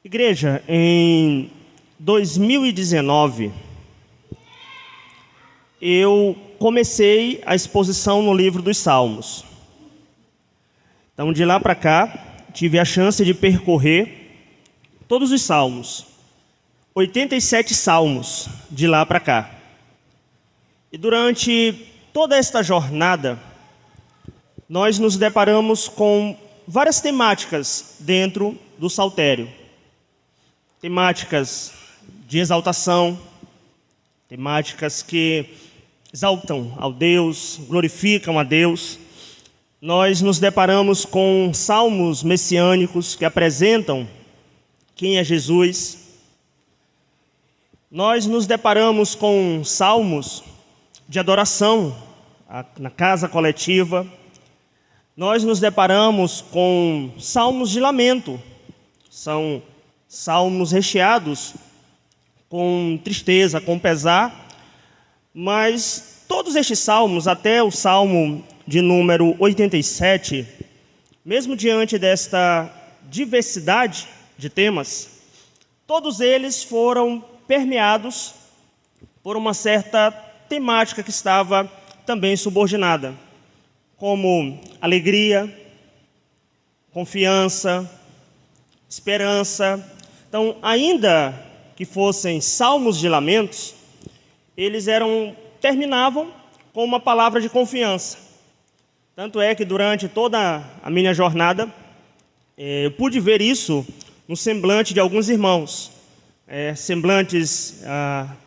Igreja, em 2019, eu comecei a exposição no livro dos Salmos. Então, de lá para cá, tive a chance de percorrer todos os Salmos, 87 Salmos de lá para cá. E durante toda esta jornada, nós nos deparamos com várias temáticas dentro do saltério. Temáticas de exaltação, temáticas que exaltam ao Deus, glorificam a Deus. Nós nos deparamos com salmos messiânicos que apresentam quem é Jesus. Nós nos deparamos com salmos de adoração na casa coletiva. Nós nos deparamos com salmos de lamento. São salmos recheados com tristeza, com pesar, mas todos estes salmos, até o salmo de número 87, mesmo diante desta diversidade de temas, todos eles foram permeados por uma certa temática que estava também subordinada, como alegria, confiança, esperança. Então, ainda que fossem salmos de lamentos, eles terminavam com uma palavra de confiança. Tanto é que durante toda a minha jornada, eu pude ver isso no semblante de alguns irmãos. Semblantes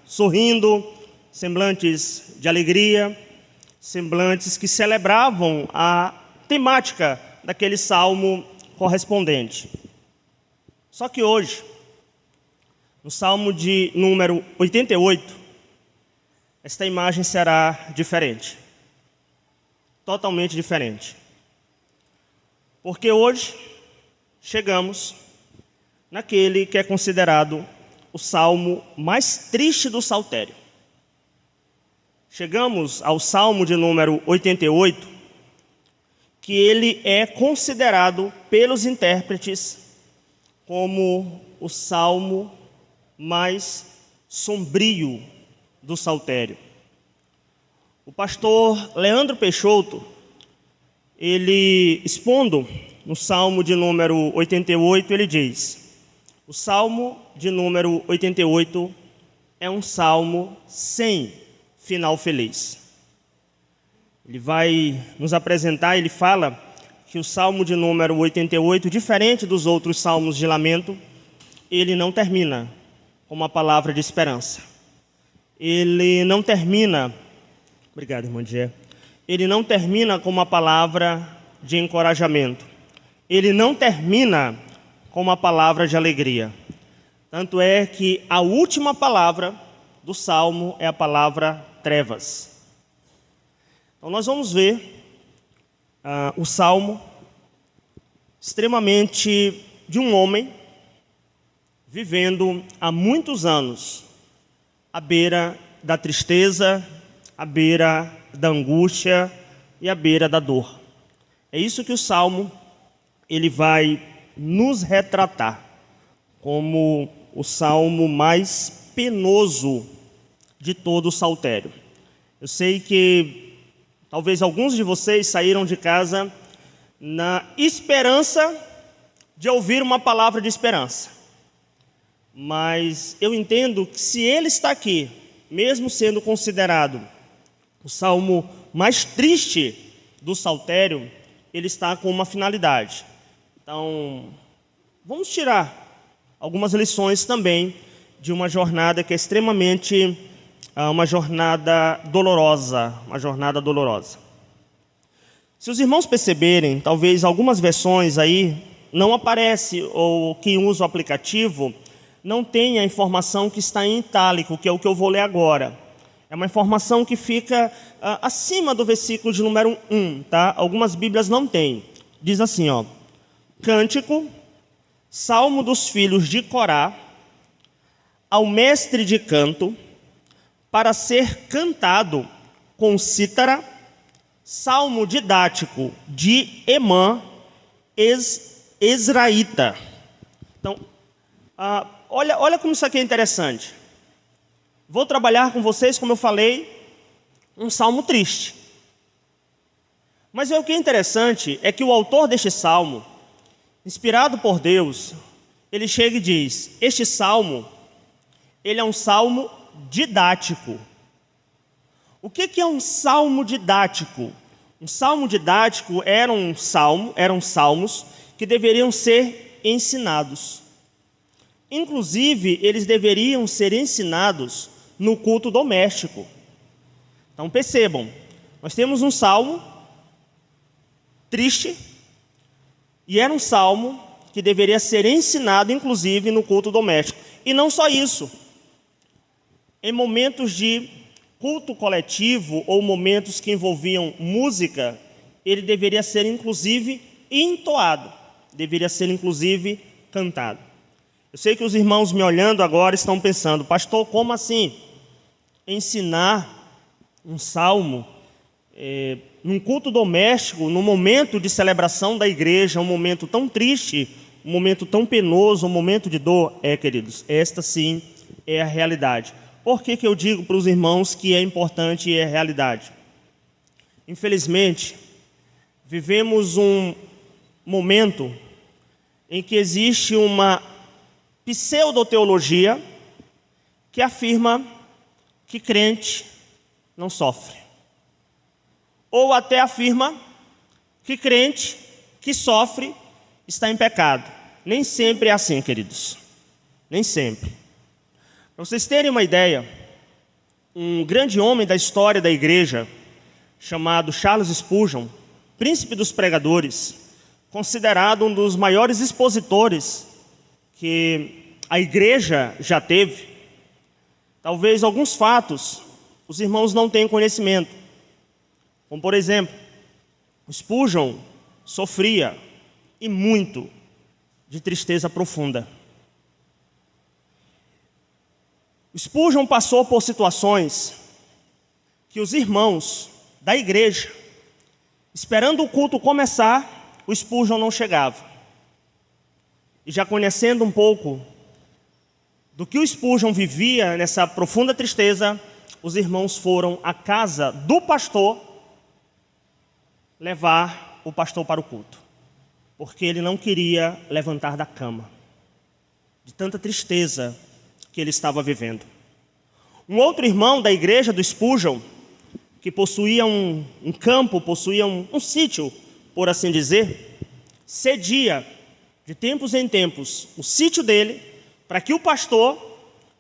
sorrindo, semblantes de alegria, semblantes que celebravam a temática daquele salmo correspondente. Só que hoje, no salmo de número 88, esta imagem será diferente. Totalmente diferente. Porque hoje chegamos naquele que é considerado o salmo mais triste do saltério. Chegamos ao salmo de número 88, que ele é considerado pelos intérpretes como o salmo mais sombrio do saltério. O pastor Leandro Peixoto, ele expondo no salmo de número 88, ele diz: o salmo de número 88 é um salmo sem final feliz. Ele vai nos apresentar, ele fala que o salmo de número 88, diferente dos outros salmos de lamento, ele não termina com uma palavra de esperança. Ele não termina, obrigado, irmã Dié, ele não termina com uma palavra de encorajamento. Ele não termina com uma palavra de alegria. Tanto é que a última palavra do salmo é a palavra trevas. Então nós vamos ver o salmo extremamente de um homem vivendo há muitos anos à beira da tristeza, à beira da angústia e à beira da dor. É isso que o salmo ele vai nos retratar como o salmo mais penoso de todo o saltério. Eu sei que talvez alguns de vocês saíram de casa na esperança de ouvir uma palavra de esperança. Mas eu entendo que se ele está aqui, mesmo sendo considerado o salmo mais triste do saltério, ele está com uma finalidade. Então, vamos tirar algumas lições também de uma jornada que é extremamente uma jornada dolorosa, Se os irmãos perceberem, talvez algumas versões aí não aparece, ou quem usa o aplicativo não tem a informação que está em itálico, que é o que eu vou ler agora. É uma informação que fica acima do versículo de número 1, tá? Algumas Bíblias não têm. Diz assim, ó: Cântico, salmo dos filhos de Corá, ao mestre de canto, para ser cantado com cítara, salmo didático de Emã, Ezraíta. Então, Olha como isso aqui é interessante. Vou trabalhar com vocês, como eu falei, um salmo triste. Mas o que é interessante é que o autor deste salmo, inspirado por Deus, ele chega e diz: este salmo, ele é um salmo didático. O que é um salmo didático? Um salmo didático eram salmos que deveriam ser ensinados. Inclusive, eles deveriam ser ensinados no culto doméstico. Então percebam, nós temos um salmo triste, e era um salmo que deveria ser ensinado, inclusive, no culto doméstico. E não só isso. Em momentos de culto coletivo ou momentos que envolviam música, ele deveria ser, inclusive, entoado. Deveria ser, inclusive, cantado. Eu sei que os irmãos me olhando agora estão pensando: pastor, como assim? Ensinar um salmo num culto doméstico, num momento de celebração da igreja, um momento tão triste, um momento tão penoso, um momento de dor? Queridos, esta sim é a realidade. Por que eu digo para os irmãos que é importante e é realidade? Infelizmente, vivemos um momento em que existe uma pseudoteologia que afirma que crente não sofre. Ou até afirma que crente que sofre está em pecado. Nem sempre é assim, queridos. Nem sempre. Para vocês terem uma ideia, um grande homem da história da igreja, chamado Charles Spurgeon, príncipe dos pregadores, considerado um dos maiores expositores que a igreja já teve. Talvez alguns fatos os irmãos não tenham conhecimento. Como, por exemplo, Spurgeon sofria, e muito, de tristeza profunda. Spurgeon passou por situações que os irmãos da igreja, esperando o culto começar, o Spurgeon não chegava. E já conhecendo um pouco do que o Spurgeon vivia nessa profunda tristeza, os irmãos foram à casa do pastor levar o pastor para o culto, porque ele não queria levantar da cama, de tanta tristeza que ele estava vivendo. Um outro irmão da igreja do Spurgeon, que possuía um campo, possuía um sítio, por assim dizer, cedia, de tempos em tempos, o sítio dele, para que o pastor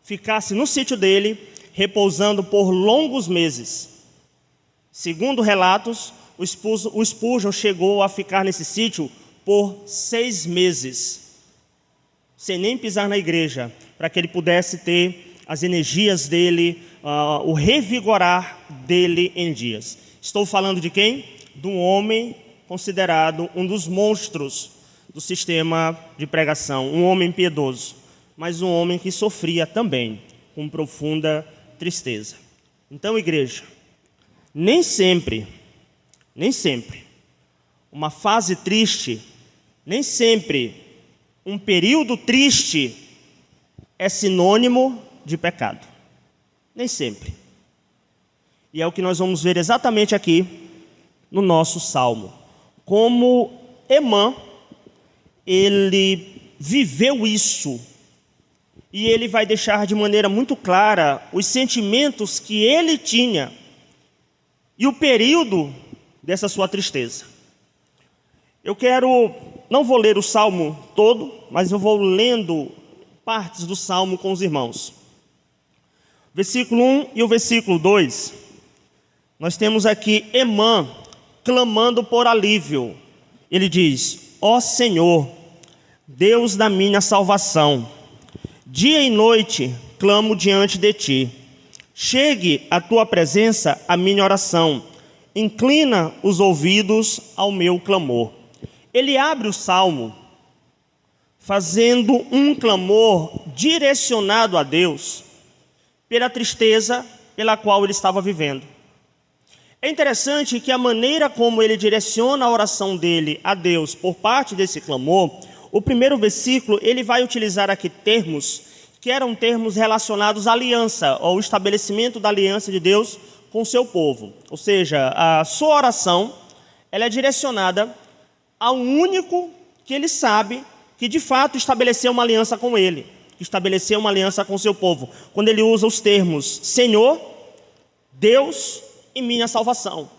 ficasse no sítio dele, repousando por longos meses. Segundo relatos, o Spurgeon chegou a ficar nesse sítio por 6 meses, sem nem pisar na igreja, para que ele pudesse ter as energias dele, o revigorar dele em dias. Estou falando de quem? De um homem considerado um dos monstros do sistema de pregação, um homem piedoso, mas um homem que sofria também com profunda tristeza. Então, igreja, nem sempre, uma fase triste, nem sempre um período triste é sinônimo de pecado. Nem sempre. E é o que nós vamos ver exatamente aqui no nosso salmo. Como Emã, ele viveu isso. E ele vai deixar de maneira muito clara os sentimentos que ele tinha e o período dessa sua tristeza. Não vou ler o salmo todo, mas eu vou lendo partes do salmo com os irmãos. Versículo 1 e o versículo 2, nós temos aqui Emã clamando por alívio. Ele diz: ó Senhor, Deus da minha salvação, dia e noite clamo diante de ti. Chegue à tua presença a minha oração, inclina os ouvidos ao meu clamor. Ele abre o salmo fazendo um clamor direcionado a Deus pela tristeza pela qual ele estava vivendo. É interessante que a maneira como ele direciona a oração dele a Deus por parte desse clamor O primeiro versículo, ele vai utilizar aqui termos que eram termos relacionados à aliança, ou estabelecimento da aliança de Deus com o seu povo. Ou seja, a sua oração, ela é direcionada ao único que ele sabe que de fato estabeleceu uma aliança com ele, que estabeleceu uma aliança com o seu povo. Quando ele usa os termos Senhor, Deus e minha salvação.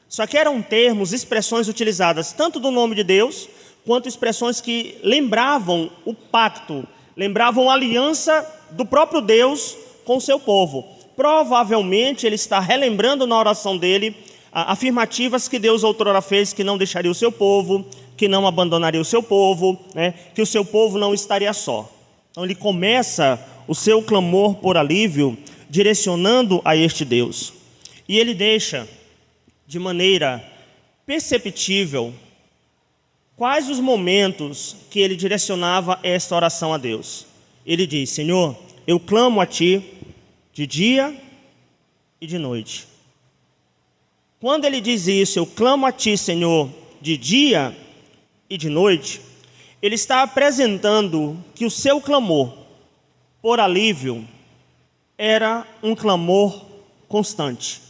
Só que eram termos, expressões utilizadas tanto do nome de Deus, quanto expressões que lembravam o pacto, lembravam a aliança do próprio Deus com o seu povo. Provavelmente ele está relembrando na oração dele afirmativas que Deus outrora fez, que não deixaria o seu povo, que não abandonaria o seu povo, né, que o seu povo não estaria só. Então ele começa o seu clamor por alívio direcionando a este Deus. E ele deixa de maneira perceptível quais os momentos que ele direcionava esta oração a Deus. Ele diz: Senhor, eu clamo a Ti de dia e de noite. Quando ele diz isso, eu clamo a Ti, Senhor, de dia e de noite, ele está apresentando que o seu clamor por alívio era um clamor constante.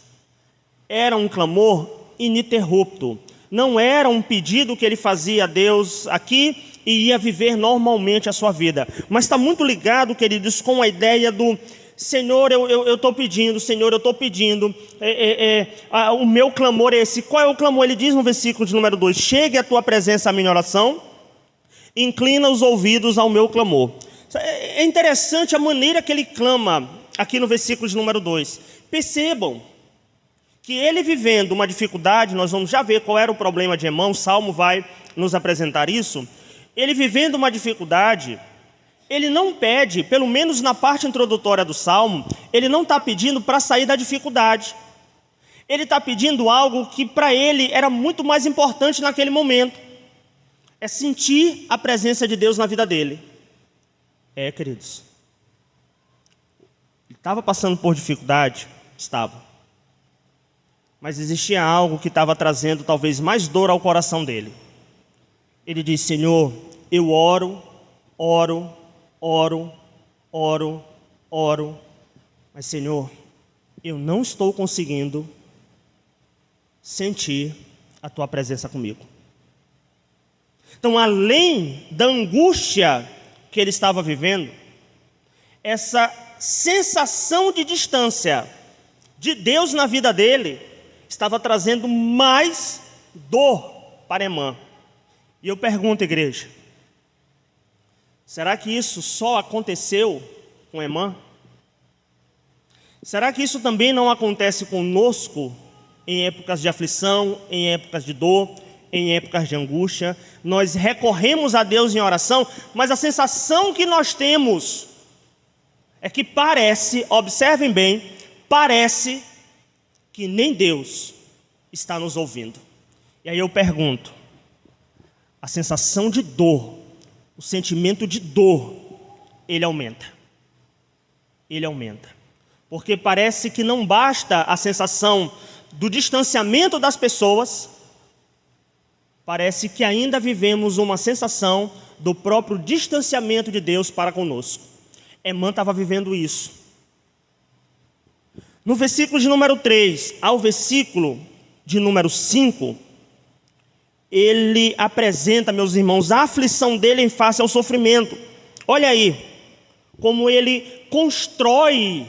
Era um clamor ininterrupto. Não era um pedido que ele fazia a Deus aqui e ia viver normalmente a sua vida. Mas está muito ligado, queridos, com a ideia do Senhor, eu estou pedindo, Senhor, eu estou pedindo. O meu clamor é esse. Qual é o clamor? Ele diz no versículo de número 2: chegue à tua presença a minha oração, inclina os ouvidos ao meu clamor. É interessante a maneira que ele clama aqui no versículo de número 2. Percebam que ele vivendo uma dificuldade, nós vamos já ver qual era o problema de Emã, o Salmo vai nos apresentar isso. Ele vivendo uma dificuldade, ele não pede, pelo menos na parte introdutória do Salmo, ele não está pedindo para sair da dificuldade. Ele está pedindo algo que para ele era muito mais importante naquele momento. É sentir a presença de Deus na vida dele. Queridos, ele estava passando por dificuldade? Estava. Mas existia algo que estava trazendo talvez mais dor ao coração dele. Ele diz: Senhor, eu oro, mas Senhor, eu não estou conseguindo sentir a Tua presença comigo. Então, além da angústia que ele estava vivendo, essa sensação de distância de Deus na vida dele estava trazendo mais dor para Emã. E eu pergunto, igreja, será que isso só aconteceu com Emã? Será que isso também não acontece conosco em épocas de aflição, em épocas de dor, em épocas de angústia? Nós recorremos a Deus em oração, mas a sensação que nós temos é que parece, observem bem, parece que nem Deus está nos ouvindo. E aí eu pergunto, a sensação de dor, o sentimento de dor, ele aumenta. Ele aumenta. Porque parece que não basta a sensação do distanciamento das pessoas, parece que ainda vivemos uma sensação do próprio distanciamento de Deus para conosco. Emã estava vivendo isso. No versículo de número 3 ao versículo de número 5, ele apresenta, meus irmãos, a aflição dele em face ao sofrimento. Olha aí, como ele constrói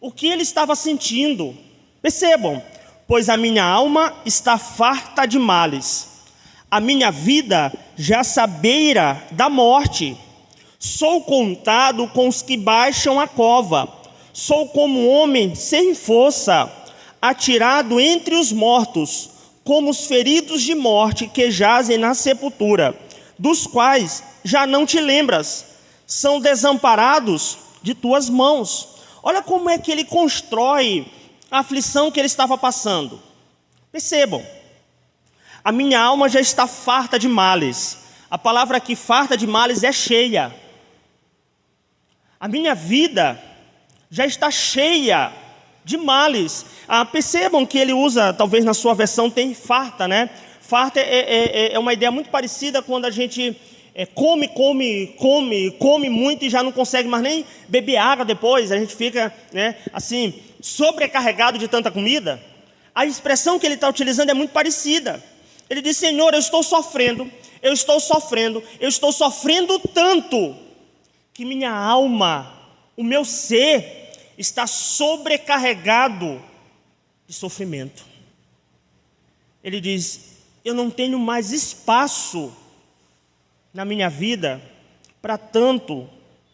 o que ele estava sentindo. Percebam: pois a minha alma está farta de males, a minha vida já se beira da morte. Sou contado com os que baixam a cova, sou como um homem sem força, atirado entre os mortos, como os feridos de morte que jazem na sepultura, dos quais já não te lembras, são desamparados de tuas mãos. Olha como é que ele constrói a aflição que ele estava passando. Percebam, a minha alma já está farta de males. A palavra aqui, farta de males, é cheia. A minha vida já está cheia de males. Percebam que ele usa, talvez na sua versão tem farta, né? Farta é uma ideia muito parecida quando a gente come muito e já não consegue mais nem beber água depois. A gente fica, assim, sobrecarregado de tanta comida. A expressão que ele está utilizando é muito parecida. Ele diz: Senhor, eu estou sofrendo tanto que minha alma, o meu ser está sobrecarregado de sofrimento. Ele diz: eu não tenho mais espaço na minha vida para tanto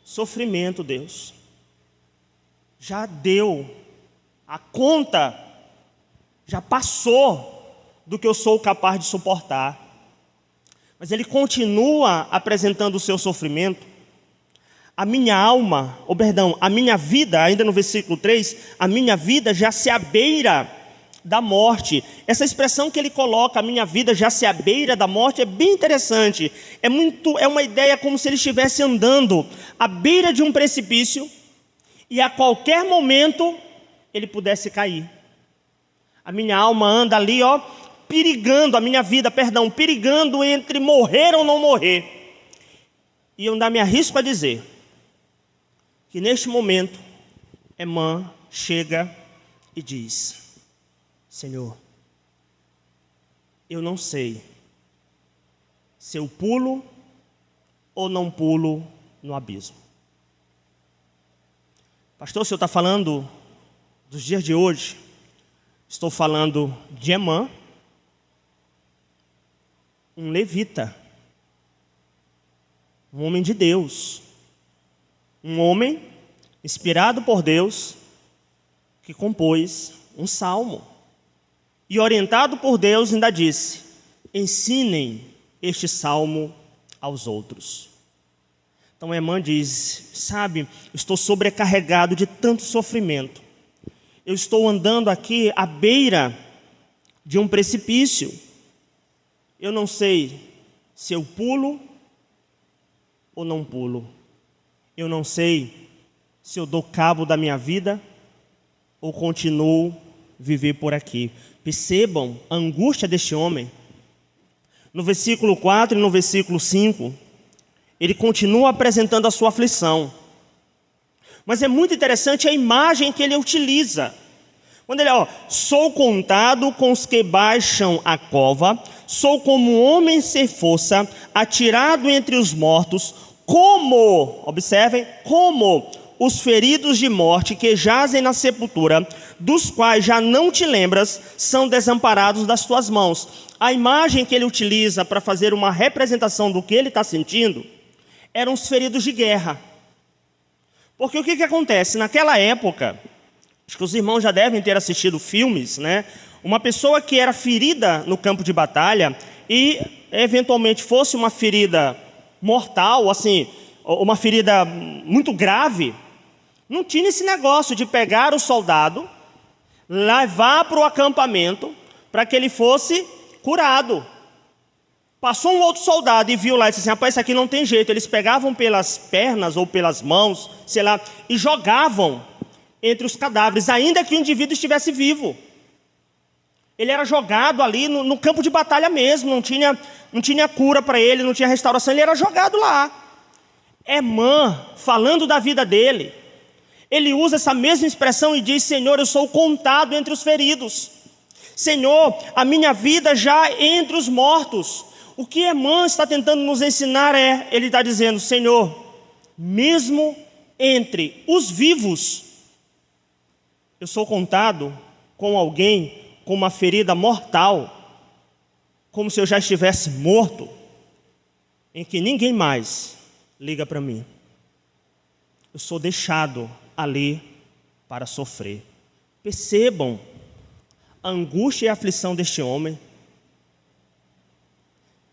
sofrimento, Deus. Já deu, a conta já passou do que eu sou capaz de suportar. Mas ele continua apresentando o seu sofrimento. A minha alma, a minha vida, ainda no versículo 3, a minha vida já se abeira da morte. Essa expressão que ele coloca, a minha vida já se abeira da morte, é bem interessante. É uma ideia como se ele estivesse andando à beira de um precipício e a qualquer momento ele pudesse cair. A minha alma anda ali, perigando, perigando entre morrer ou não morrer. E eu ainda me arrisco a dizer que neste momento, Emã chega e diz: Senhor, eu não sei se eu pulo ou não pulo no abismo. Pastor, o senhor está falando dos dias de hoje? Estou falando de Emã, um levita, um homem de Deus, um homem inspirado por Deus, que compôs um salmo. E orientado por Deus ainda disse: ensinem este salmo aos outros. Então Emã diz: sabe, estou sobrecarregado de tanto sofrimento. Eu estou andando aqui à beira de um precipício. Eu não sei se eu pulo ou não pulo. Eu não sei se eu dou cabo da minha vida ou continuo viver por aqui. Percebam a angústia deste homem. No versículo 4 e no versículo 5, ele continua apresentando a sua aflição. Mas é muito interessante a imagem que ele utiliza. Quando ele, sou contado com os que baixam a cova, sou como um homem sem força, atirado entre os mortos, observem, como os feridos de morte que jazem na sepultura, dos quais já não te lembras, são desamparados das tuas mãos. A imagem que ele utiliza para fazer uma representação do que ele está sentindo, eram os feridos de guerra. Porque o que acontece? Naquela época, acho que os irmãos já devem ter assistido filmes, Uma pessoa que era ferida no campo de batalha e eventualmente fosse uma ferida mortal, assim, uma ferida muito grave, não tinha esse negócio de pegar o soldado, levar para o acampamento para que ele fosse curado. Passou um outro soldado e viu lá e disse assim: rapaz, isso aqui não tem jeito. Eles pegavam pelas pernas ou pelas mãos, sei lá, e jogavam entre os cadáveres, ainda que o indivíduo estivesse vivo. Ele era jogado ali no campo de batalha mesmo, não tinha cura para ele, não tinha restauração, ele era jogado lá. Emã, falando da vida dele, ele usa essa mesma expressão e diz: Senhor, eu sou contado entre os feridos. Senhor, a minha vida já entre os mortos. O que Emã está tentando nos ensinar ele está dizendo: Senhor, mesmo entre os vivos, eu sou contado com alguém com uma ferida mortal, como se eu já estivesse morto, em que ninguém mais liga para mim. Eu sou deixado ali para sofrer. Percebam a angústia e a aflição deste homem.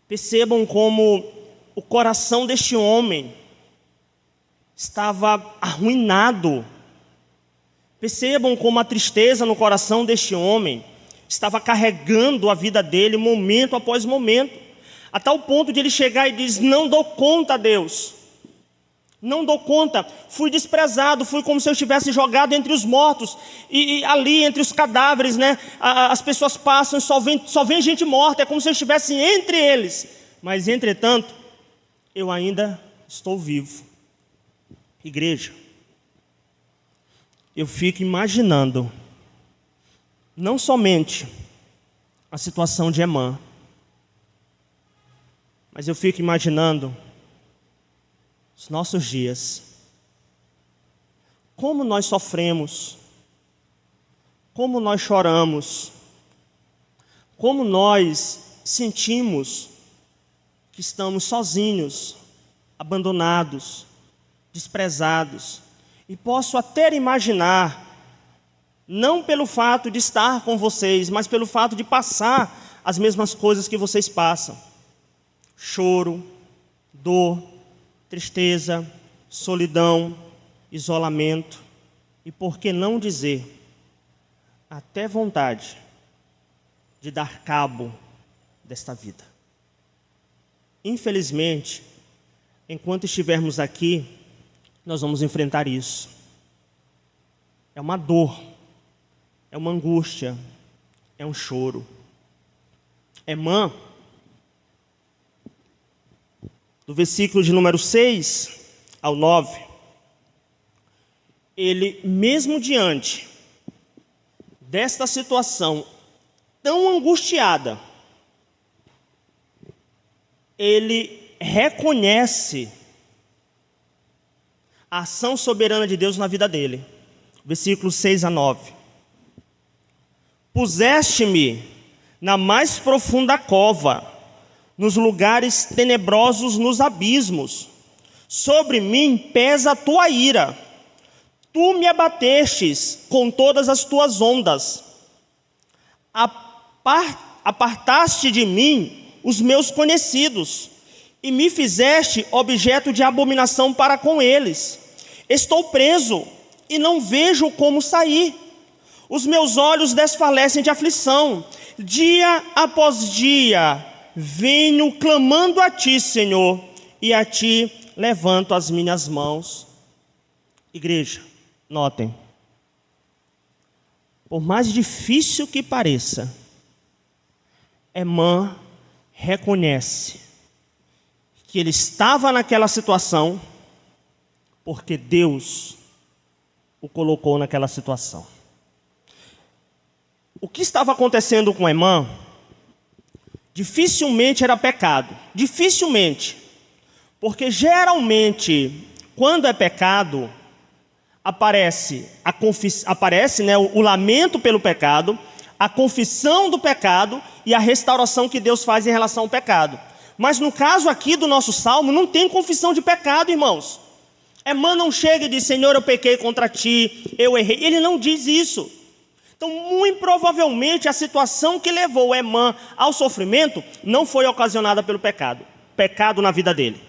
Percebam como o coração deste homem estava arruinado. Percebam como a tristeza no coração deste homem estava carregando a vida dele momento após momento, a tal ponto de ele chegar e dizer: não dou conta, Deus, não dou conta, fui desprezado, fui como se eu estivesse jogado entre os mortos, e ali entre os cadáveres, as pessoas passam e só vem gente morta, é como se eu estivesse entre eles. Mas entretanto, eu ainda estou vivo. Igreja, eu fico imaginando não somente a situação de Emã, mas eu fico imaginando os nossos dias. Como nós sofremos, como nós choramos, como nós sentimos que estamos sozinhos, abandonados, desprezados. E posso até imaginar, não pelo fato de estar com vocês, mas pelo fato de passar as mesmas coisas que vocês passam. Choro, dor, tristeza, solidão, isolamento e, por que não dizer, até vontade de dar cabo desta vida. Infelizmente, enquanto estivermos aqui, nós vamos enfrentar isso. É uma dor, é uma angústia, é um choro. Emã, do versículo de número 6 ao 9, ele, mesmo diante desta situação tão angustiada, ele reconhece a ação soberana de Deus na vida dele. Versículos 6 a 9. Puseste-me na mais profunda cova, nos lugares tenebrosos, nos abismos. Sobre mim pesa a tua ira. Tu me abatestes com todas as tuas ondas. Apartaste de mim os meus conhecidos, e me fizeste objeto de abominação para com eles. Estou preso, e não vejo como sair. Os meus olhos desfalecem de aflição. Dia após dia, venho clamando a ti, Senhor, e a ti levanto as minhas mãos. Igreja, notem. Por mais difícil que pareça, Emã reconhece que ele estava naquela situação porque Deus o colocou naquela situação. O que estava acontecendo com Emã dificilmente era pecado. Dificilmente. Porque geralmente, quando é pecado, aparece o lamento pelo pecado, a confissão do pecado e a restauração que Deus faz em relação ao pecado. Mas no caso aqui do nosso salmo, não tem confissão de pecado, irmãos. Emã não chega e diz, Senhor, eu pequei contra ti, eu errei. Ele não diz isso. Então, muito provavelmente, a situação que levou Emã ao sofrimento não foi ocasionada pelo pecado. Pecado na vida dele.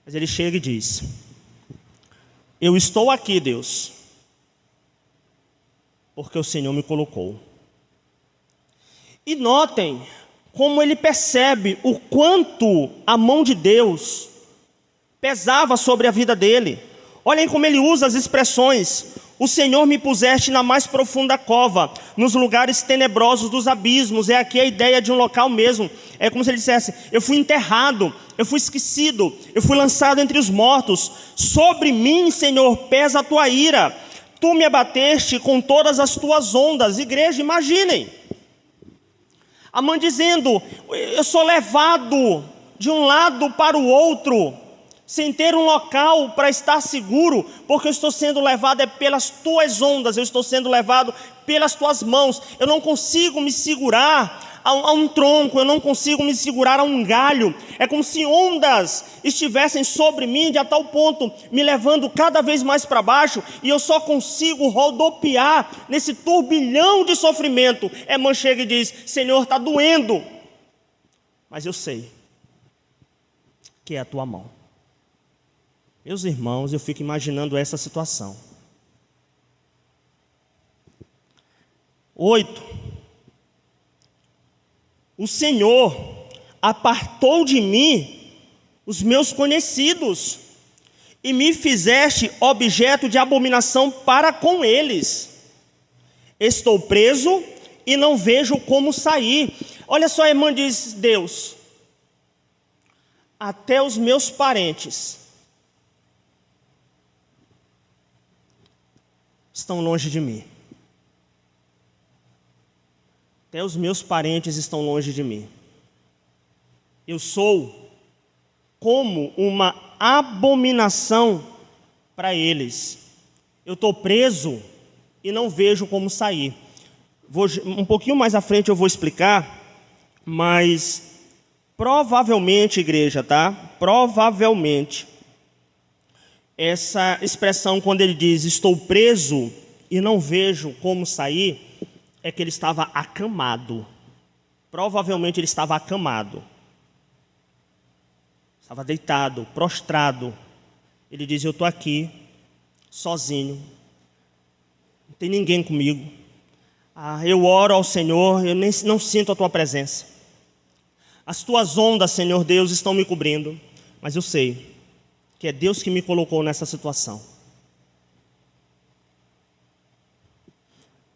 Mas ele chega e diz, eu estou aqui, Deus, porque o Senhor me colocou. E notem como ele percebe o quanto a mão de Deus pesava sobre a vida dele. Olhem como ele usa as expressões. O Senhor me puseste na mais profunda cova, nos lugares tenebrosos dos abismos. É aqui a ideia de um local mesmo. É como se ele dissesse, eu fui enterrado, eu fui esquecido, eu fui lançado entre os mortos. Sobre mim, Senhor, pesa a tua ira. Tu me abateste com todas as tuas ondas. Igreja, imaginem. A mãe dizendo, eu sou levado de um lado para o outro, sem ter um local para estar seguro, porque eu estou sendo levado pelas tuas ondas, eu estou sendo levado pelas tuas mãos. Eu não consigo me segurar a um tronco, eu não consigo me segurar a um galho. É como se ondas estivessem sobre mim, de a tal ponto me levando cada vez mais para baixo, e eu só consigo rodopiar nesse turbilhão de sofrimento. Emã chega e diz, Senhor, está doendo, mas eu sei que é a tua mão. Meus irmãos, eu fico imaginando essa situação. 8. O Senhor apartou de mim os meus conhecidos e me fizeste objeto de abominação para com eles. Estou preso e não vejo como sair. Olha só, a irmã diz, Deus, até os meus parentes estão longe de mim. Até os meus parentes estão longe de mim. Eu sou como uma abominação para eles. Eu estou preso e não vejo como sair. Um pouquinho mais à frente eu vou explicar, mas provavelmente, igreja, tá? Provavelmente, essa expressão, quando ele diz estou preso e não vejo como sair, é que ele estava acamado. Provavelmente ele estava acamado. Estava deitado, prostrado. Ele diz, eu estou aqui, sozinho. Não tem ninguém comigo. Eu oro ao Senhor, eu não sinto a tua presença. As tuas ondas, Senhor Deus, estão me cobrindo. Mas eu sei que é Deus que me colocou nessa situação.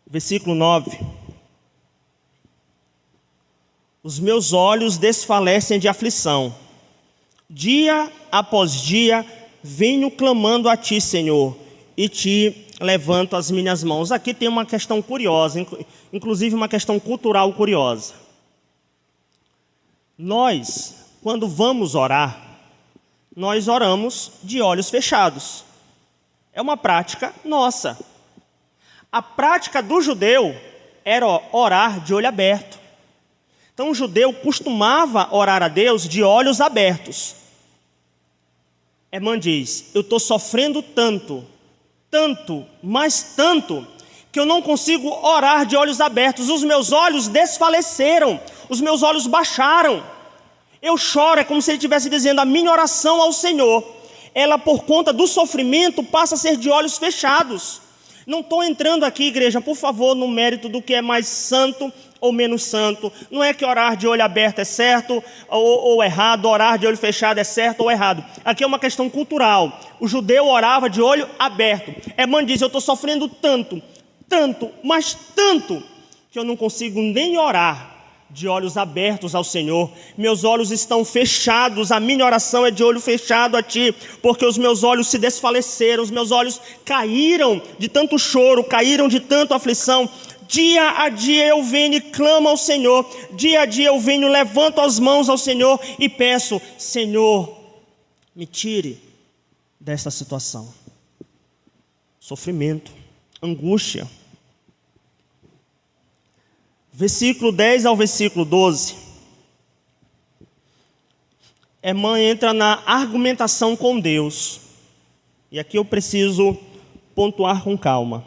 Versículo 9. Os meus olhos desfalecem de aflição. Dia após dia venho clamando a ti, Senhor, e te levanto as minhas mãos. Aqui tem uma questão curiosa, inclusive uma questão cultural curiosa. Nós, quando vamos orar, nós oramos de olhos fechados. É uma prática nossa. A prática do judeu era orar de olho aberto. Então o judeu costumava orar a Deus de olhos abertos. Emã diz, eu estou sofrendo tanto, mas tanto, que eu não consigo orar de olhos abertos. Os meus olhos desfaleceram, os meus olhos baixaram. Eu choro, é como se ele estivesse dizendo, a minha oração ao Senhor, ela por conta do sofrimento passa a ser de olhos fechados. Não estou entrando aqui, igreja, por favor, no mérito do que é mais santo ou menos santo. Não é que orar de olho aberto é certo ou errado, orar de olho fechado é certo ou errado. Aqui é uma questão cultural. O judeu orava de olho aberto. Emã diz, eu estou sofrendo tanto, mas tanto, que eu não consigo nem orar de olhos abertos ao Senhor. Meus olhos estão fechados, a minha oração é de olho fechado a Ti, porque os meus olhos se desfaleceram, os meus olhos caíram de tanto choro, caíram de tanta aflição. Dia a dia eu venho e clamo ao Senhor, dia a dia eu venho, levanto as mãos ao Senhor e peço, Senhor, me tire desta situação. Sofrimento, angústia. Versículo 10 ao versículo 12. Emã entra na argumentação com Deus. E aqui eu preciso pontuar com calma.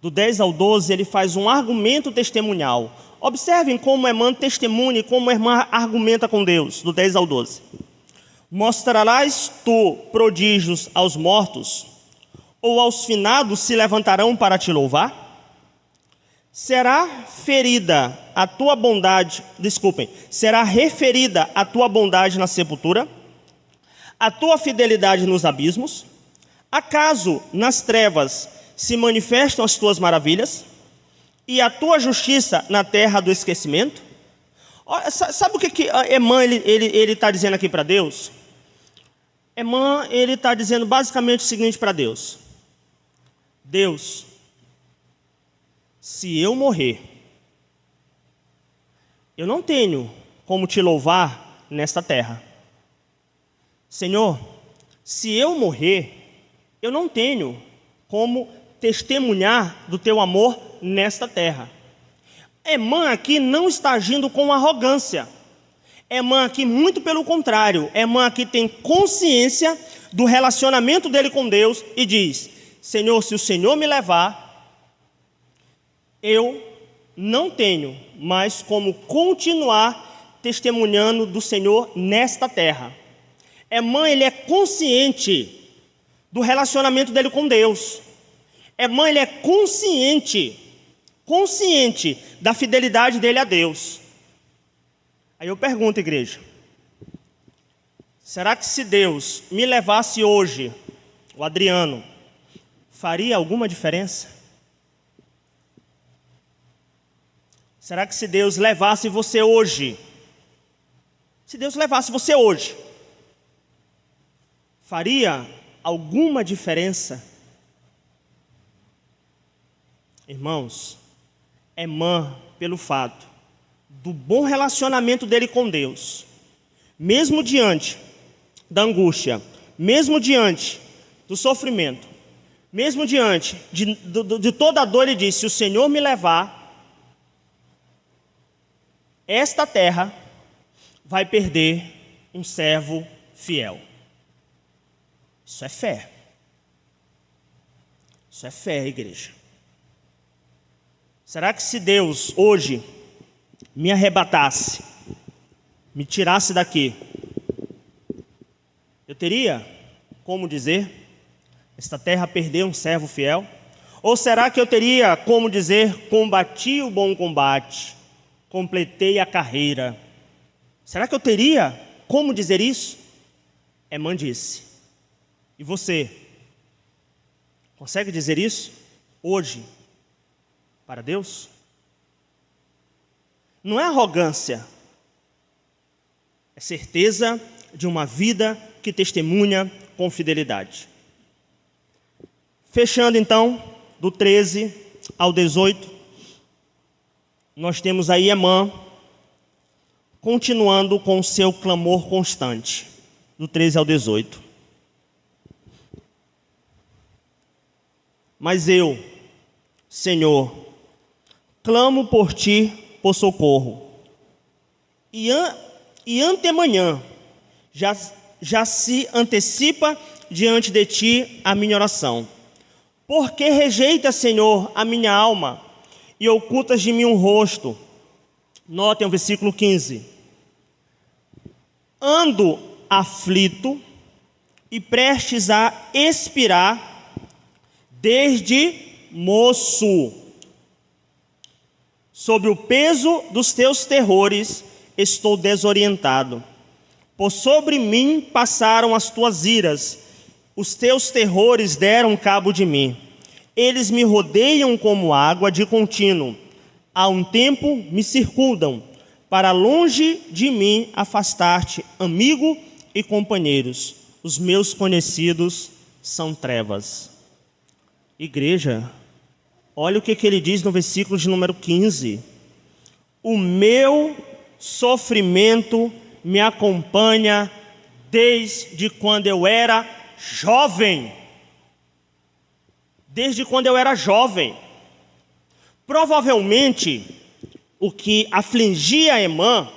Do 10 ao 12 ele faz um argumento testemunhal. Observem como Emã testemunha e como Emã argumenta com Deus. Do 10 ao 12. Mostrarás tu prodígios aos mortos? Ou aos finados se levantarão para te louvar? Será referida a tua bondade na sepultura? A tua fidelidade nos abismos? Acaso nas trevas se manifestam as tuas maravilhas? E a tua justiça na terra do esquecimento? Sabe o que Emã ele está dizendo aqui para Deus? Emã ele está dizendo basicamente o seguinte para Deus. Deus, se eu morrer, eu não tenho como te louvar nesta terra. Senhor, se eu morrer, eu não tenho como testemunhar do teu amor nesta terra. Emã aqui não está agindo com arrogância. Emã aqui, muito pelo contrário, Emã aqui tem consciência do relacionamento dele com Deus e diz, Senhor, se o Senhor me levar, eu não tenho mais como continuar testemunhando do Senhor nesta terra. Emã, ele é consciente do relacionamento dele com Deus. Emã, ele é consciente da fidelidade dele a Deus. Aí eu pergunto, igreja, será que se Deus me levasse hoje, o Adriano, faria alguma diferença? Será que se Deus levasse você hoje, Se Deus levasse você hoje, faria alguma diferença? Irmãos, Emã, pelo fato do bom relacionamento dele com Deus, mesmo diante da angústia, mesmo diante do sofrimento, mesmo diante de toda a dor, ele disse: se o Senhor me levar, esta terra vai perder um servo fiel. Isso é fé. Isso é fé, igreja. Será que se Deus hoje me arrebatasse, me tirasse daqui, eu teria como dizer: esta terra perdeu um servo fiel? Ou será que eu teria como dizer: combati o bom combate, completei a carreira? Será que eu teria como dizer isso? Emã disse. E você? Consegue dizer isso hoje para Deus? Não é arrogância, é certeza de uma vida que testemunha com fidelidade. Fechando então, do 13 ao 18, nós temos aí Emã continuando com o seu clamor constante, do 13 ao 18. Mas eu, Senhor, clamo por ti por socorro, e antemanhã já se antecipa diante de ti a minha oração. Porque rejeitas, Senhor, a minha alma e ocultas de mim um rosto? Notem o versículo 15. Ando aflito e prestes a expirar desde moço. Sob o peso dos teus terrores estou desorientado. Por sobre mim passaram as tuas iras, os teus terrores deram cabo de mim. Eles me rodeiam como água de contínuo. Há um tempo me circundam. Para longe de mim afastar-te, amigo e companheiros. Os meus conhecidos são trevas. Igreja, olha o que ele diz no versículo de número 15. O meu sofrimento me acompanha desde quando eu era jovem. Desde quando eu era jovem. Provavelmente, o que afligia Emã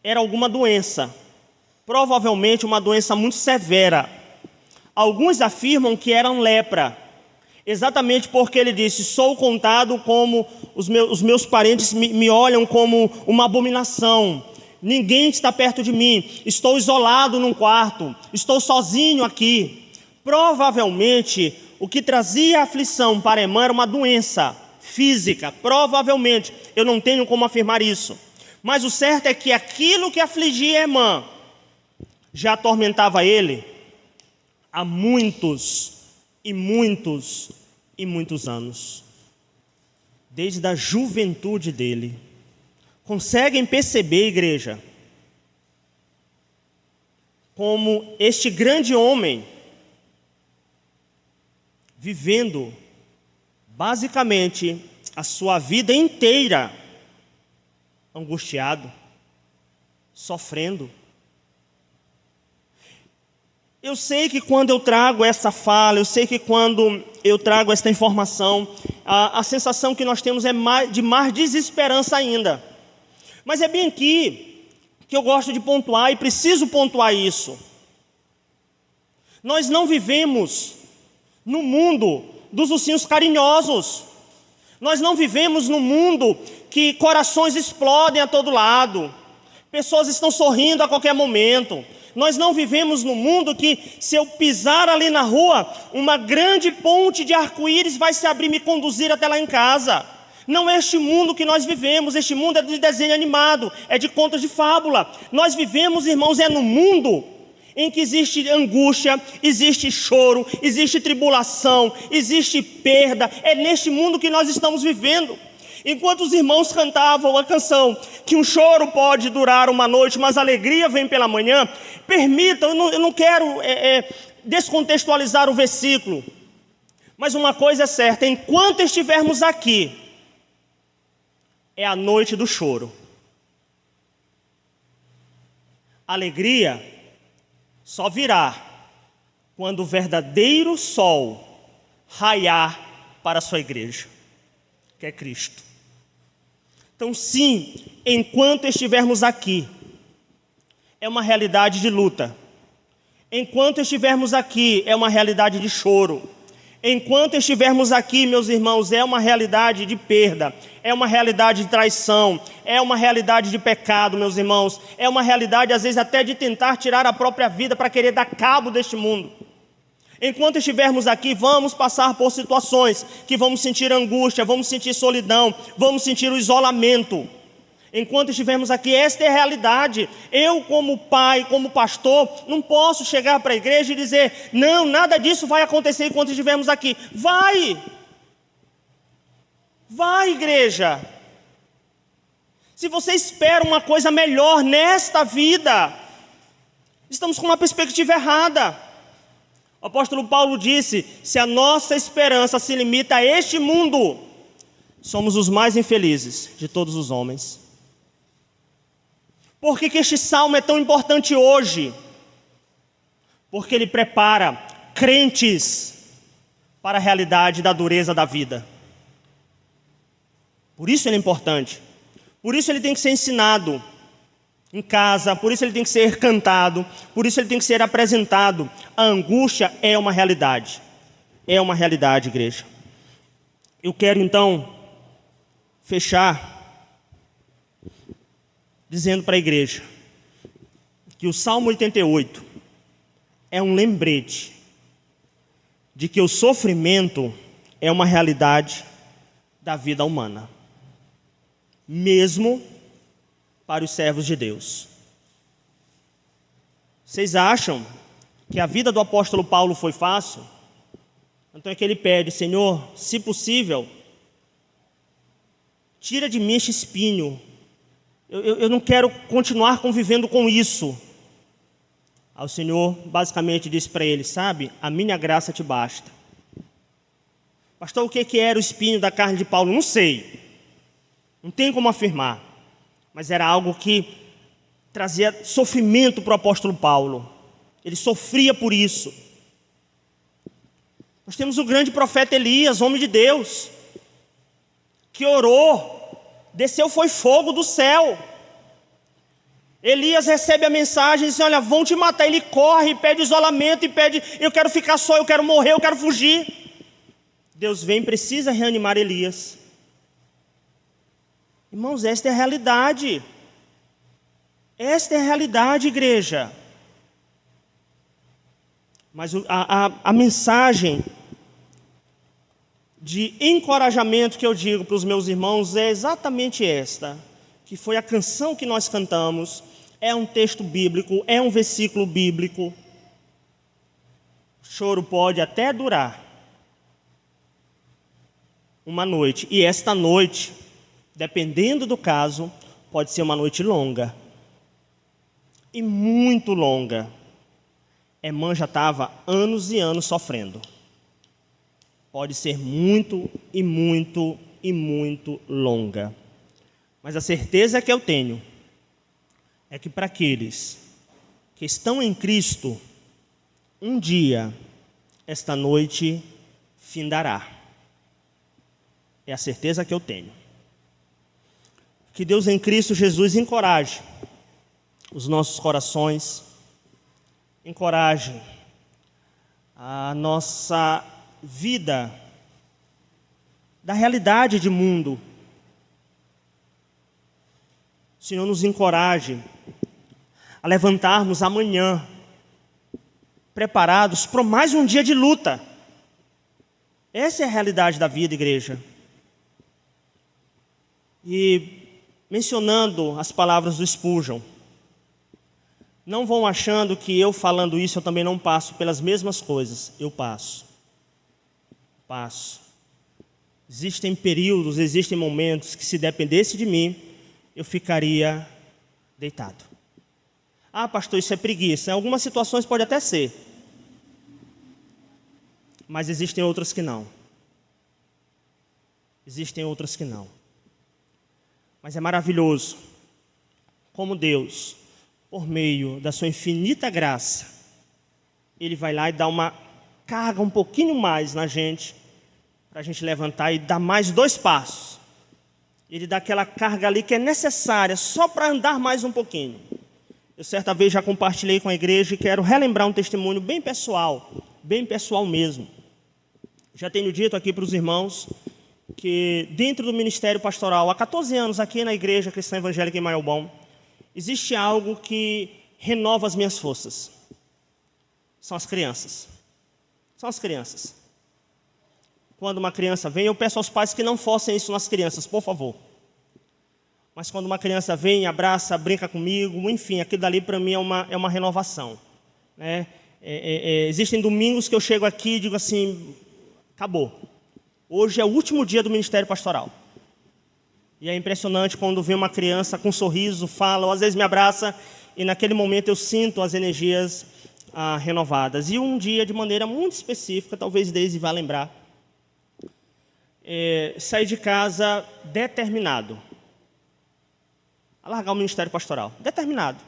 era alguma doença. Provavelmente uma doença muito severa. Alguns afirmam que era lepra. Exatamente porque ele disse: sou contado como os meus parentes me olham como uma abominação. Ninguém está perto de mim. Estou isolado num quarto. Estou sozinho aqui. Provavelmente, o que trazia aflição para Emã era uma doença física. Provavelmente. Eu não tenho como afirmar isso. Mas o certo é que aquilo que afligia Emã já atormentava ele há muitos e muitos e muitos anos. Desde a juventude dele. Conseguem perceber, igreja, como este grande homem, vivendo basicamente a sua vida inteira angustiado, sofrendo. Eu sei que quando eu trago essa fala, eu sei que quando eu trago esta informação, a sensação que nós temos é de mais desesperança ainda. Mas é bem aqui que eu gosto de pontuar e preciso pontuar isso. Nós não vivemos no mundo dos ursinhos carinhosos. Nós não vivemos no mundo que corações explodem a todo lado. Pessoas estão sorrindo a qualquer momento. Nós não vivemos no mundo que, se eu pisar ali na rua, uma grande ponte de arco-íris vai se abrir e me conduzir até lá em casa. Não é este mundo que nós vivemos. Este mundo é de desenho animado, é de contos de fábula. Nós vivemos, irmãos, é no mundo em que existe angústia, existe choro, existe tribulação, existe perda. É neste mundo que nós estamos vivendo. Enquanto os irmãos cantavam a canção que um choro pode durar uma noite, mas a alegria vem pela manhã, permitam, eu não quero descontextualizar o versículo, mas uma coisa é certa: enquanto estivermos aqui, é a noite do choro. A alegria só virá quando o verdadeiro sol raiar para a sua igreja, que é Cristo. Então, sim, enquanto estivermos aqui, é uma realidade de luta. Enquanto estivermos aqui, é uma realidade de choro. Enquanto estivermos aqui, meus irmãos, é uma realidade de perda, é uma realidade de traição, é uma realidade de pecado, meus irmãos, é uma realidade, às vezes, até de tentar tirar a própria vida para querer dar cabo deste mundo. Enquanto estivermos aqui, vamos passar por situações que vamos sentir angústia, vamos sentir solidão, vamos sentir o isolamento. Enquanto estivermos aqui, esta é a realidade. Eu, como pai, como pastor, não posso chegar para a igreja e dizer: não, nada disso vai acontecer enquanto estivermos aqui. Vai, igreja. Se você espera uma coisa melhor nesta vida, estamos com uma perspectiva errada. O apóstolo Paulo disse: se a nossa esperança se limita a este mundo, somos os mais infelizes de todos os homens. Por que este salmo é tão importante hoje? Porque ele prepara crentes para a realidade da dureza da vida. Por isso ele é importante. Por isso ele tem que ser ensinado em casa, por isso ele tem que ser cantado, por isso ele tem que ser apresentado. A angústia é uma realidade. É uma realidade, igreja. Eu quero então fechar dizendo para a igreja que o Salmo 88 é um lembrete de que o sofrimento é uma realidade da vida humana, mesmo para os servos de Deus. Vocês acham que a vida do apóstolo Paulo foi fácil? Então é que ele pede: Senhor, se possível, tira de mim este espinho. Eu não quero continuar convivendo com isso. Aí o Senhor basicamente disse para ele: sabe, a minha graça te basta. Pastor, o que era o espinho da carne de Paulo? Não sei. Não tem como afirmar. Mas era algo que trazia sofrimento para o apóstolo Paulo. Ele sofria por isso. Nós temos o grande profeta Elias, homem de Deus, que orou. Desceu foi fogo do céu. Elias recebe a mensagem e diz: olha, vão te matar. Ele corre, pede isolamento e pede: eu quero ficar só, eu quero morrer, eu quero fugir. Deus vem, precisa reanimar Elias. Irmãos, esta é a realidade. Esta é a realidade, igreja. Mas a mensagem de encorajamento que eu digo para os meus irmãos é exatamente esta, que foi a canção que nós cantamos, é um texto bíblico, é um versículo bíblico. O choro pode até durar uma noite, e esta noite, dependendo do caso, pode ser uma noite longa, e muito longa. Emã já estava anos e anos sofrendo. Pode ser muito e muito e muito longa. Mas a certeza que eu tenho é que para aqueles que estão em Cristo, um dia esta noite findará. É a certeza que eu tenho. Que Deus em Cristo Jesus encoraje os nossos corações, encoraje a nossa vida da realidade de mundo. O Senhor nos encoraje a levantarmos amanhã preparados para mais um dia de luta. Essa é a realidade da vida, igreja. E mencionando as palavras do Spurgeon, não vão achando que eu falando isso eu também não passo pelas mesmas coisas. Eu passo. Existem períodos, existem momentos que, se dependesse de mim, eu ficaria deitado. Ah, pastor, isso é preguiça. Em algumas situações pode até ser, mas existem outras que não. Existem outras que não. Mas é maravilhoso como Deus, por meio da sua infinita graça, Ele vai lá e dá uma carga um pouquinho mais na gente, para a gente levantar e dar mais 2 passos. Ele dá aquela carga ali que é necessária só para andar mais um pouquinho. Eu certa vez já compartilhei com a igreja e quero relembrar um testemunho bem pessoal mesmo. Já tenho dito aqui para os irmãos que dentro do ministério pastoral, há 14 anos aqui na Igreja Cristã Evangélica em Maiobão, existe algo que renova as minhas forças. São as crianças. São as crianças. Quando uma criança vem, eu peço aos pais que não forcem isso nas crianças, por favor. Mas quando uma criança vem, abraça, brinca comigo, enfim, aquilo dali para mim é uma renovação. Né? Existem domingos que eu chego aqui e digo assim, acabou. Hoje é o último dia do ministério pastoral. E é impressionante quando vem uma criança com um sorriso, fala, ou às vezes me abraça, e naquele momento eu sinto as energias renovadas. E um dia, de maneira muito específica, talvez Deise vá lembrar, saí de casa determinado a largar o ministério pastoral. Determinado.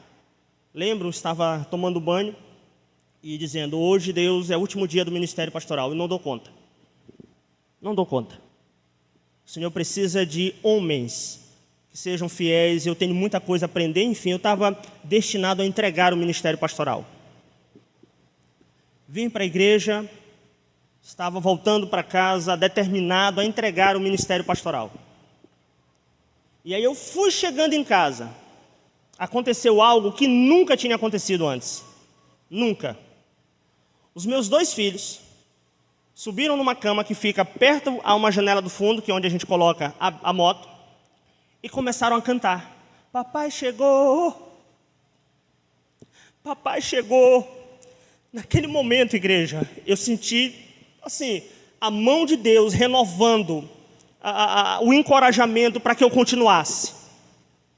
Lembro, estava tomando banho e dizendo, hoje, Deus, é o último dia do ministério pastoral, e não dou conta. Não dou conta. O Senhor precisa de homens que sejam fiéis, eu tenho muita coisa a aprender, enfim, eu estava destinado a entregar o ministério pastoral. Vim para a igreja, estava voltando para casa, determinado a entregar o ministério pastoral. E aí eu fui chegando em casa, aconteceu algo que nunca tinha acontecido antes. Nunca. Os meus 2 filhos subiram numa cama que fica perto a uma janela do fundo, que é onde a gente coloca a moto, e começaram a cantar. Papai chegou! Papai chegou! Naquele momento, igreja, eu senti, assim, a mão de Deus renovando o encorajamento para que eu continuasse.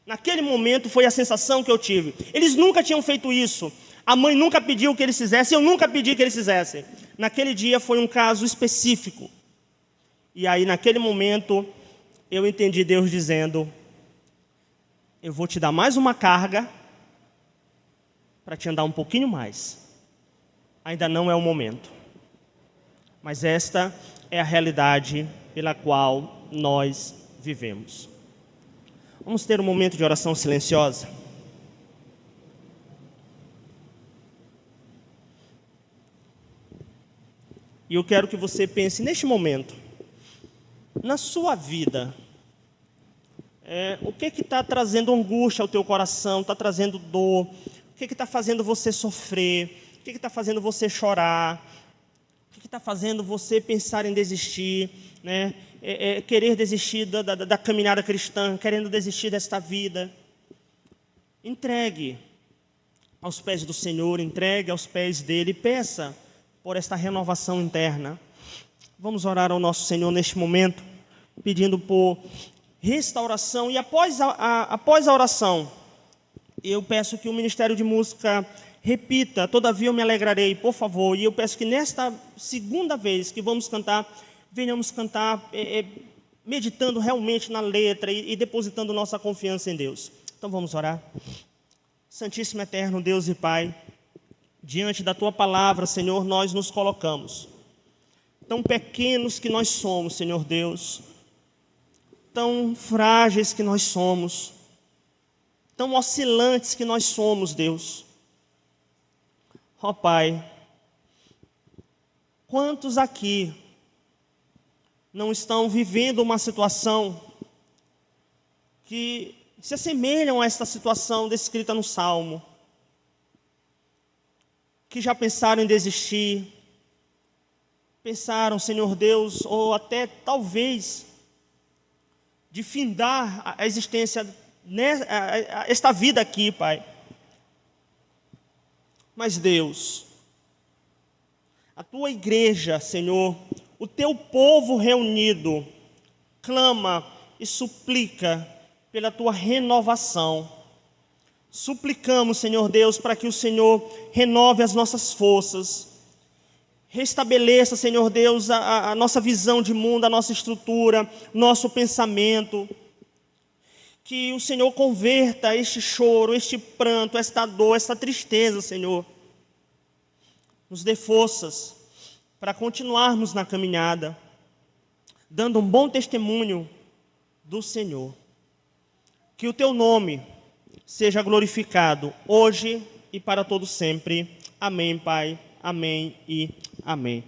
Naquele momento foi a sensação que eu tive. Eles nunca tinham feito isso. A mãe nunca pediu que eles fizessem, eu nunca pedi que eles fizessem. Naquele dia foi um caso específico. E aí, naquele momento, eu entendi Deus dizendo, eu vou te dar mais uma carga para te andar um pouquinho mais. Ainda não é o momento. Mas esta é a realidade pela qual nós vivemos. Vamos ter um momento de oração silenciosa. E eu quero que você pense neste momento, na sua vida, o que está trazendo angústia ao teu coração, está trazendo dor, o que está fazendo você sofrer, o que está fazendo você chorar, o que está fazendo você pensar em desistir, né? Querer desistir da caminhada cristã, querendo desistir desta vida. Entregue aos pés do Senhor, entregue aos pés dele, peça por esta renovação interna. Vamos orar ao nosso Senhor neste momento, pedindo por restauração. E após a oração, eu peço que o Ministério de Música repita, todavia eu me alegrarei, por favor. E eu peço que nesta segunda vez que vamos cantar, venhamos cantar meditando realmente na letra e depositando nossa confiança em Deus. Então vamos orar. Santíssimo Eterno Deus e Pai, diante da Tua palavra, Senhor, nós nos colocamos. Tão pequenos que nós somos, Senhor Deus, tão frágeis que nós somos, tão oscilantes que nós somos, Deus. Ó Pai, quantos aqui não estão vivendo uma situação que se assemelham a esta situação descrita no Salmo, que já pensaram em desistir, pensaram, Senhor Deus, ou até talvez de findar a existência, esta vida aqui, Pai. Mas Deus, a Tua igreja, Senhor, o Teu povo reunido, clama e suplica pela tua renovação. Suplicamos, Senhor Deus, para que o Senhor renove as nossas forças, restabeleça, Senhor Deus, a nossa visão de mundo, a nossa estrutura, nosso pensamento. Que o Senhor converta este choro, este pranto, esta dor, esta tristeza, Senhor. Nos dê forças para continuarmos na caminhada, dando um bom testemunho do Senhor. Que o teu nome seja glorificado hoje e para todo sempre. Amém, Pai. Amém e amém.